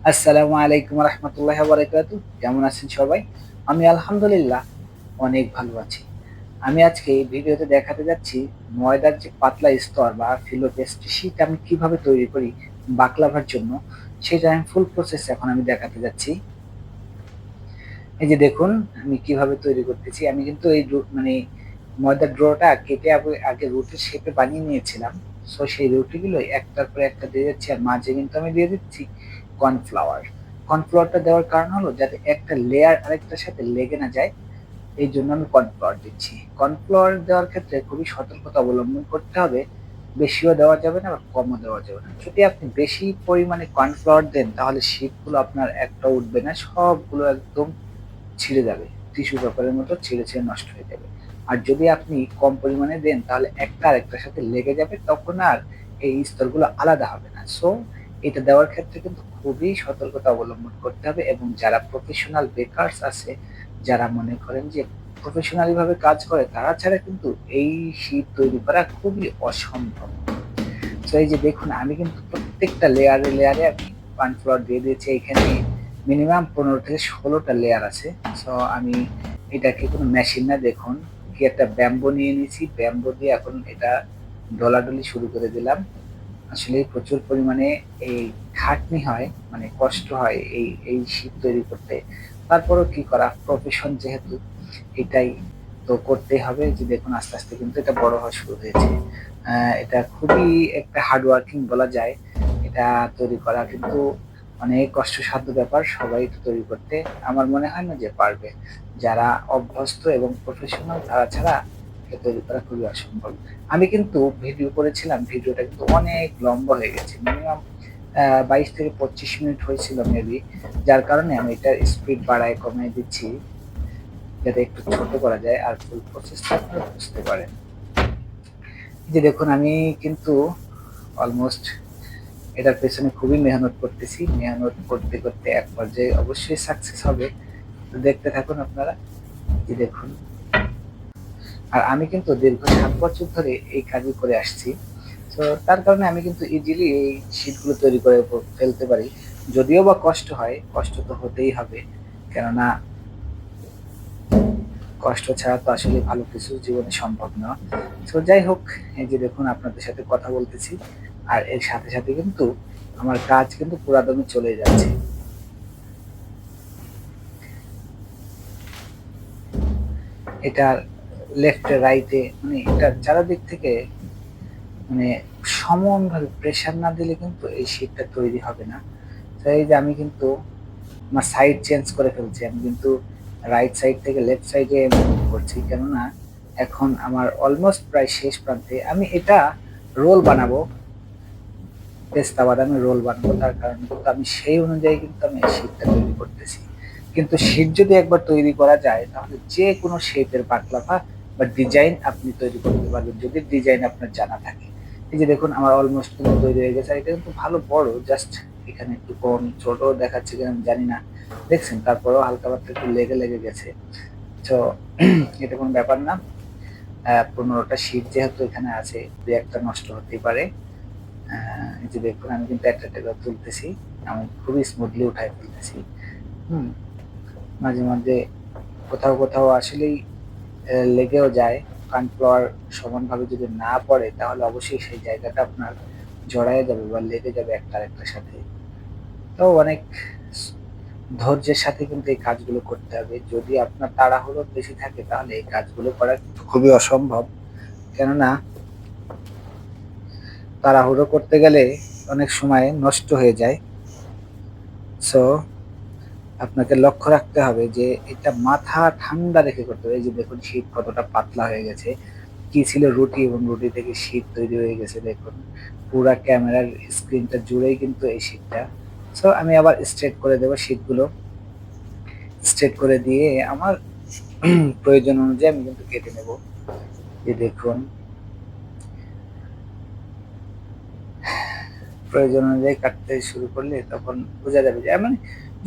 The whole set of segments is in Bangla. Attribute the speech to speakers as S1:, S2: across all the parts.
S1: আসসালামু আলাইকুম রহমতুল্লাহ বারাকাতু। কেমন আছেন সবাই? আমি আলহামদুলিল্লাহ অনেক ভালো আছি। আমি আজকে এই ভিডিওতে দেখাতে যাচ্ছি ময়দার যে পাতলা স্তর বা ফিলো পেস্ট্রি সেটা আমি কিভাবে তৈরি করি বাকলাভার জন্য। সেটা আমি ফুল প্রসেস এখন আমি দেখাতে যাচ্ছি। এই যে দেখুন আমি কিভাবে তৈরি করতেছি। আমি কিন্তু এই মানে ময়দার ডোটা কেটে আগে রুটির শেপে বানিয়ে নিয়েছিলাম। সো সেই রুটিগুলো একটার পর একটা দিয়ে যাচ্ছি, আর মাঝে কিন্তু আমি দিয়ে দিচ্ছি কর্নফ্লাওয়ার। কর্নফ্লাওয়ারটা দেওয়ার কারণ হলো যাতে একটা লেয়ার আরেকটার সাথে লেগে না যায়, এই জন্য আমি কর্নফ্লাওয়ার দিচ্ছি। কর্নফ্লাওয়ার দেওয়ার ক্ষেত্রে খুবই সতর্কতা অবলম্বন করতে হবে। বেশিও দেওয়া যাবে না, আবার কমও দেওয়া যাবে না। যদি আপনি বেশি পরিমাণে কর্নফ্লাওয়ার দেন তাহলে শীটগুলো আপনার একটা উঠবে না, সবগুলো একদম ছিঁড়ে যাবে, টিস্যু পেপারের মতো ছিঁড়ে ছিঁড়ে নষ্ট হয়ে যাবে। আর যদি আপনি কম পরিমাণে দেন তাহলে একটা আরেকটার সাথে লেগে যাবে, তখন আর এই স্তরগুলো আলাদা হবে না। সো এটা দেওয়ার ক্ষেত্রে কিন্তু খুবই সতর্কতা অবলম্বন করতে হবে। এবং যারা প্রফেশনাল বেকারস আছে, যারা মনে করেন যে প্রফেশনালি ভাবে কাজ করে, তারা ছাড়া কিন্তু এই শীট তৈরি করা খুবই অসম্ভব। তো এই যে দেখুন আমি কিন্তু প্রত্যেকটা লেয়ারে লেয়ারে আমি কর্নফ্লাওয়ার দিয়ে দিয়েছি। এখানে মিনিমাম 15 থেকে 16টা লেয়ার আছে। সো আমি এটাকে কোনো মেশিন না, দেখুন কি একটা ব্যাম্বো নিয়ে নিয়েছি, ব্যাম্বো দিয়ে এখন এটা ডলাডলি শুরু করে দিলাম। আসলে প্রচুর পরিমাণে এই খাটনি হয়, মানে কষ্ট হয় এই শীট তৈরি করতে। তারপরও কি করা, প্রফেশন যেহেতু, এটাই তো করতেই হবে। যে দেখুন আস্তে আস্তে কিন্তু এটা বড় হওয়া শুরু হয়েছে। এটা খুবই একটা হার্ড ওয়ার্কিং বলা যায়। এটা তৈরি করা কিন্তু অনেক কষ্টসাধ্য ব্যাপার, সবাই এটা তৈরি করতে আমার মনে হয় না যে পারবে। যারা অভ্যস্ত এবং প্রফেশনাল তারা ছাড়া এটা তৈরি করা খুবই অসম্ভব। আমি কিন্তু ভিডিও করেছিলাম, ভিডিওটা কিন্তু অনেক লম্বা হয়ে গেছে, মিনিমাম 22 থেকে 25 মিনিট হয়েছিল মেবি। যার কারণে আমি এটার স্পিড বাড়ায় কমিয়ে দিচ্ছি, যাতে একটু ছোট করা যায় আর ফুল প্রসেসটা আপনারা বুঝতে পারেন। এই যে দেখুন আমি কিন্তু অলমোস্ট এটার পেছনে খুবই মেহনত করতেছি। মেহনত করতে করতে এক পর্যায়ে অবশ্যই সাকসেস হবে। তো দেখতে থাকুন আপনারা। যে দেখুন, আর আমি কিন্তু দীর্ঘ 7 বছর ধরে এই কাজই করে আসছি। তো তার কারণে আমি কিন্তু ইজিলি এই শীটগুলো তৈরি করে ফেলতে পারি। যদিও বা কষ্ট হয়, কষ্ট তো হতেই হবে, কেননা কষ্ট ছাড়া তো আসলে ভালো কিছু জীবনে সম্ভব না। তো যাই হোক, এই যে দেখুন আপনাদের সাথে কথা বলতেছি, আর এর সাথে সাথে কিন্তু আমার কাজ কিন্তু পুরাদমে চলে যাচ্ছে। এটার লেফটে রাইটে মানে এটা চারিদিক থেকে মানে সমানভাবে প্রেসার না দিলে কিন্তু এই শীটটা তৈরি হবে না। তো এই যে আমি কিন্তু আমার সাইড চেঞ্জ করে ফেলছি, আমি কিন্তু রাইট সাইড থেকে লেফট সাইডে মুভ করছি, কেননা এখন আমার অলমোস্ট প্রায় শেষ প্রান্তে। আমি এটা রোল বানাবো, পেস্তা বাদামের রোল বানাবো, তার কারণে কিন্তু আমি সেই অনুযায়ী কিন্তু আমি এই শীটটা তৈরি করতেছি। কিন্তু শীট যদি একবার তৈরি করা যায় তাহলে যে কোনো শেপের বাকলাভা বা ডিজাইন আপনি তৈরি করতে পারবেন, যদি ডিজাইন আপনার জানা থাকে। এই যে দেখুন আমার অলমোস্ট কিন্তু তৈরি হয়ে গেছে। এটা কিন্তু ভালো বড়, জাস্ট এখানে একটু কম ছোট দেখাচ্ছে কিনা আমি জানি না, দেখছেন, তারপরেও হালকা পাতলা একটু লেগে লেগে গেছে। তো এটা কোনো ব্যাপার না। 15টা শীট যেহেতু এখানে আছে, দু একটা নষ্ট হতেই পারে। এই যে দেখুন আমি কিন্তু একটা একটা করে তুলতেছি, আমি খুবই স্মুথলি উঠাই ফেলতেছি। হুম, মাঝে মাঝে কোথাও কোথাও আসলেই লেগেও যায়। কর্নফ্লাওয়ার সমানভাবে যদি না পড়ে তাহলে অবশ্যই সেই জায়গাটা আপনার জড়ায়ে যাবে বা লেগে যাবে একটা আরেকটার সাথে। তো অনেক ধৈর্যের সাথে কিন্তু এই কাজগুলো করতে হবে। যদি আপনার তাড়াহুড়ো বেশি থাকে তাহলে এই কাজগুলো করা কিন্তু খুবই অসম্ভব, কেননা তাড়াহুড়ো করতে গেলে অনেক সময় নষ্ট হয়ে যায়। সো আপনাকে লক্ষ্য রাখতে হবে যে এটা মাথা ঠান্ডা রেখে করতে হবে। এই যে দেখুন শীট কতটা পাতলা হয়ে গেছে। কি ছিল রুটি, এবং রুটি থেকে শীট তৈরি হয়ে গেছে দেখুন। পুরা ক্যামেরার স্ক্রিনটা জুড়েই কিন্তু এই শীটটা। সো আমি আবার স্ট্রেট করে দেবো শীটগুলো। স্ট্রেট করে দিয়ে আমার প্রয়োজন অনুযায়ী আমি কিন্তু কেটে নেব। এই দেখুন প্রয়োজন অনুযায়ী কাটতে শুরু করলে তখন বোঝা যাবে যে মানে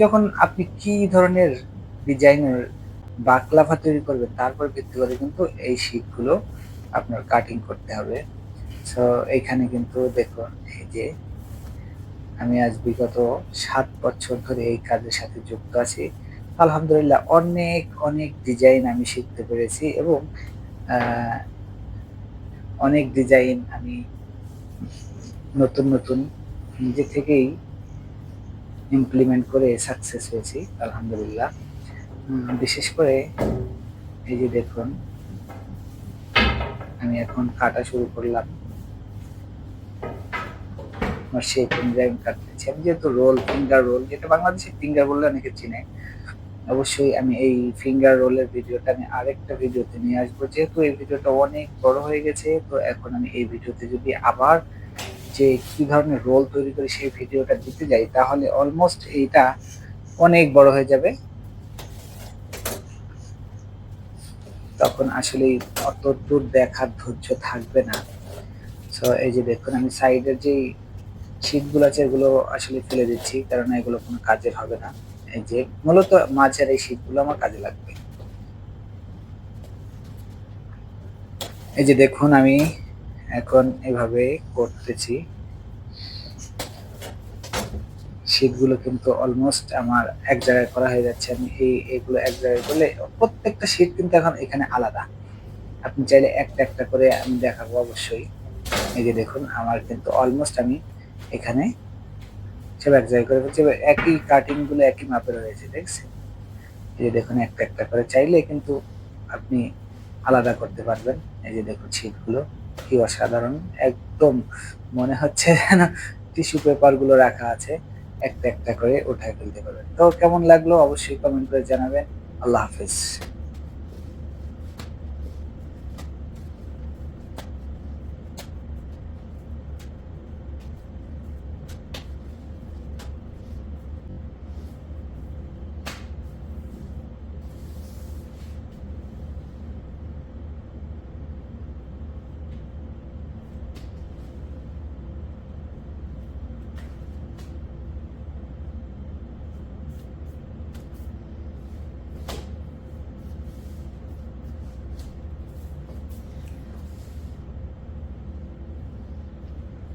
S1: যখন আপনি কি ধরনের ডিজাইনের বাকলাভা তৈরি করবেন তারপর ভিত্তি করে কিন্তু এই শীটগুলো আপনার কাটিং করতে হবে। সো এইখানে কিন্তু দেখুন এই যে আমি আজ বিগত ৭ বছর ধরে এই কাজের সাথে যুক্ত আছি। আলহামদুলিল্লাহ অনেক, অনেক ডিজাইন আমি শিখতে পেরেছি এবং আ অনেক ডিজাইন আমি নতুন, নতুন নিজে থেকেই ইমপ্লিমেন্ট করে সাকসেস হয়েছি আলহামদুলিল্লাহ। বিশেষ করে এই যে দেখুন, আমি এখন কাটা শুরু করলাম। আমার শেপিং ডিজাইন কাটতেছি। আমি যেহেতু রোল, ফিঙ্গার রোল, যেটা বাংলাদেশে ফিঙ্গার বললে অনেকে চিনে। অবশ্যই আমি এই ফিঙ্গার রোলের ভিডিওটা আমি আরেকটা ভিডিওতে নিয়ে আসবো। যেহেতু এই ভিডিওটা অনেক বড় হয়ে গেছে, তো এখন আমি এই ভিডিওতে যদি আবার যে কি ধরনের রোল তৈরি করি সেই ভিডিওটা দিতে যাই, তাহলে অলমোস্ট এইটা অনেক বড় হয়ে যাবে। তখন আসলেই অতদূর দেখার ধৈর্য থাকবে না। সো এই যে দেখুন, আমি সাইডের যেই শীটগুলো আছে এগুলো আসলে ফেলে দিচ্ছি, কারণ এগুলো কোনো কাজের হবে না। এই যে মূলত মাঝের এই শীটগুলো আমার কাজে লাগবে। এই যে দেখুন, আমি এখন এভাবে করতেছি। শীটগুলো কিন্তু অলমোস্ট আমার এক জায়গায় করা হয়ে যাচ্ছে। আমি এগুলো এক জায়গায় করলে প্রত্যেকটা শীট কিন্তু এখন এখানে আলাদা। আপনি চাইলে একটা, একটা করে আমি দেখাবো অবশ্যই। এই যে দেখুন, আমার কিন্তু অলমোস্ট আমি এখানে সব এক জায়গায় করে ফেলছি। এবার একই কাটিং গুলো একই মাপের হয়েছে, দেখছেন? এই যে দেখুন, একটা, একটা করে চাইলে কিন্তু আপনি আলাদা করতে পারবেন। এই যে দেখুন শীটগুলো কি অসাধারণ! একদম মনে হচ্ছে যেন টিস্যু পেপার গুলো রাখা আছে। একটা, একটা করে উঠায় ফেলতে পারবেন। তো কেমন লাগলো অবশ্যই কমেন্ট করে জানাবেন। আল্লাহ হাফেজ।